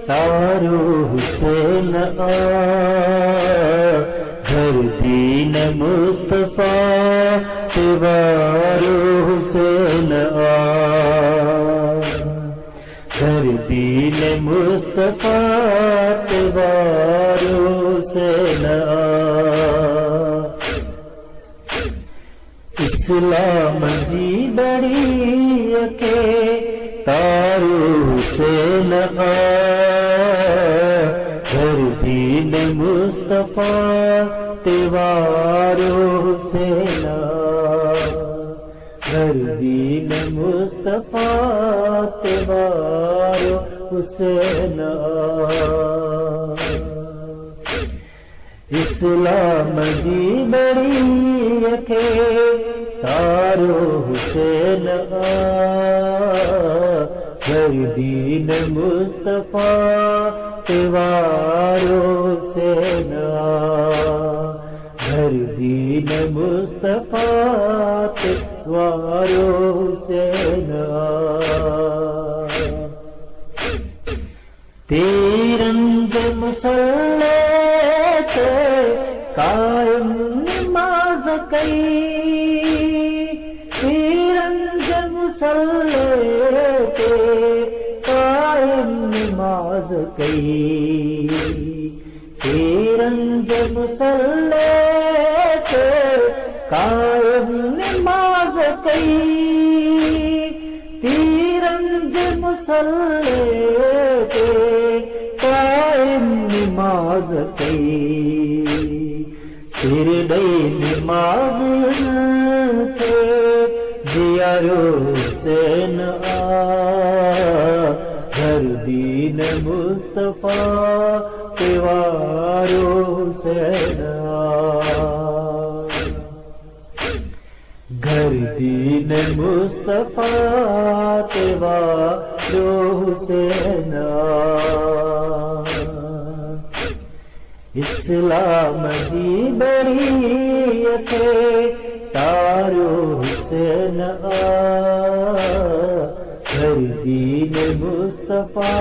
तारो हुसैन आ, घर दीन मुस्तफा तिवारो हुसैन आ, घर दीन मुस्तफा तिवारो हुसैन आ। इस्लाम जी बड़ी अके तारो हुसैन आ, घर दीन मुस्तफा तिवारो हुसैन आ, घर दीन मुस्तफा तिवारो हुसैन आ। इस्लाम जी बड़ी अके तारो हुसैन आ, घर दीन मुस्तफा तिवारो हुसैन आ, घर दीन मुस्तफा तिवारो हुसैन आ। तीरंग मुसल्ले ते कायम नमाज कई, तीरंग मुसल्ले ते कायम नमाज कई, तीरंग मुसल्ले ते कायम नमाज कई, तीरंग मुसल्ले ते कायम नमाज कई, सिर दई नमाज थे जियारो हुसैन आ, घर दीन मुस्तफा तिवारो हुसैन आ, घर दीन मुस्तफा तिवारो हुसैन आ। इस्लाम जी बड़ी अके तारो हुसैन आ, घर दीन मुस्तफा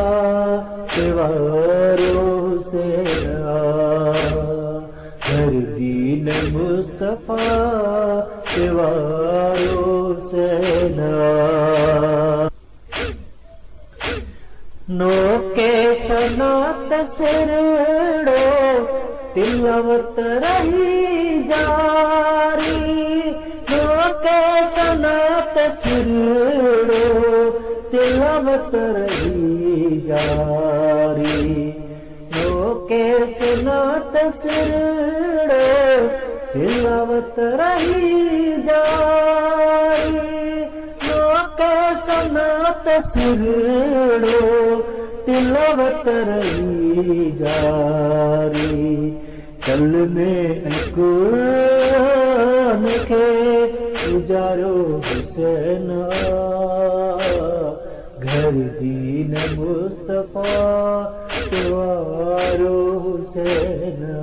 तिवारो हुसैन आ, घर दीन मुस्तफा तिवारो हुसैन आ। नोके सनात सिरड़ो तिलवत रही जारी, नोके सनात सिरड़ो तिलवत रही जारी, नोके सनात सिरड़ो तिलवत रही जारी, नोके सनात सिरड़ो तिलवत रही जारी, कल में कुरान के उजारो हुसैन आ, घर दीन मुस्तफा तिवारो हुसैन आ,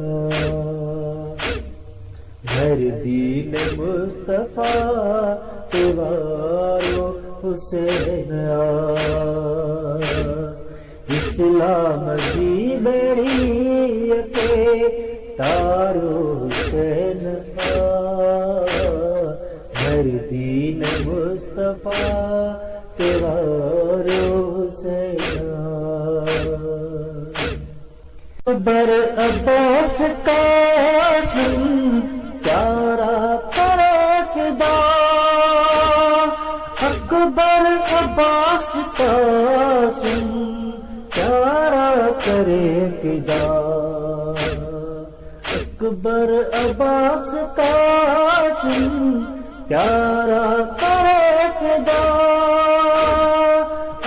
घर दीन मुस्तफा तिवारो हुसैन आ। इस्लाम जी बड़ी अके तारो हुसैन आ, घर दीन मुस्तफा तिवारो हुसैन आ। बर अब्बास कासिम प्यारा करे फिदा, अकबर अब्बास कासिम प्यारा करे फिदा, अकबर अब्बास कासिम प्यारा करे फिदा,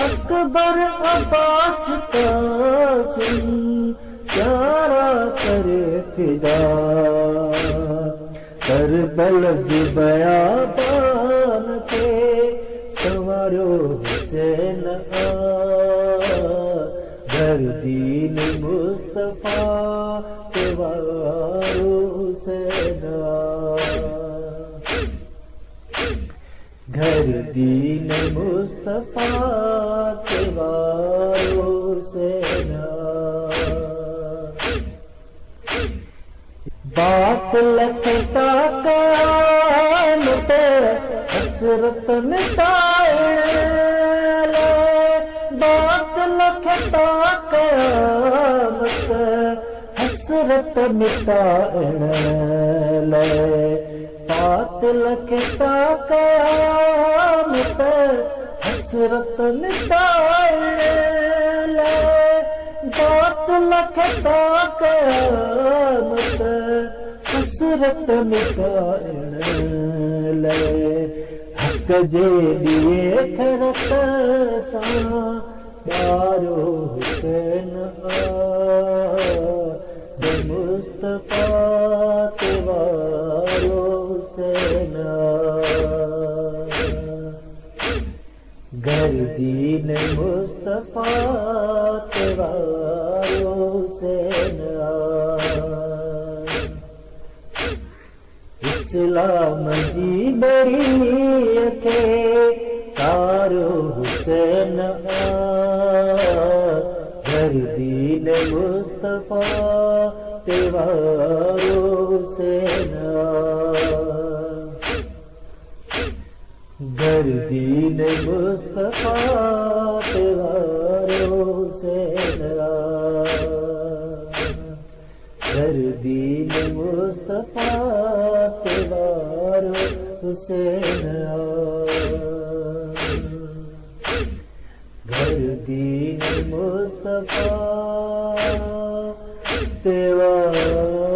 अकबर अब्बास कासिम प्यारा करे फिदा, करबल बयाबान के संवारो हुसैन आ, घर दीन मुस्तफा तिवारो हुसैन आ, घर दीन मुस्तफा तिवारो हुसैन आ। बातिल खे ताक़त हसरत मिटाइण बातिल खे ताक़त हसरत मिटाइण बातिल खे ताक़त हसरत मिटाइण बातिल खे ताक़त हसरत मिटाइण हक़ जे ॾिए खरत सां प्यारो हुसैन मुस्तफ़ा ते वारो हुसैन गर्दीन मुस्तफ़ा ते वारो हुसैन इस्लाम जी बड़ीअ खे तारो हुसैन गर्दीन मुस्तफ़ा ते वारो हुसैन गर्दीन मुस्तफ़ा ते वारो हुसैन गर्दीन मुस्तफ़ा ते वारो हुसैन गर्दीन मुस्तफ़ा ते वारो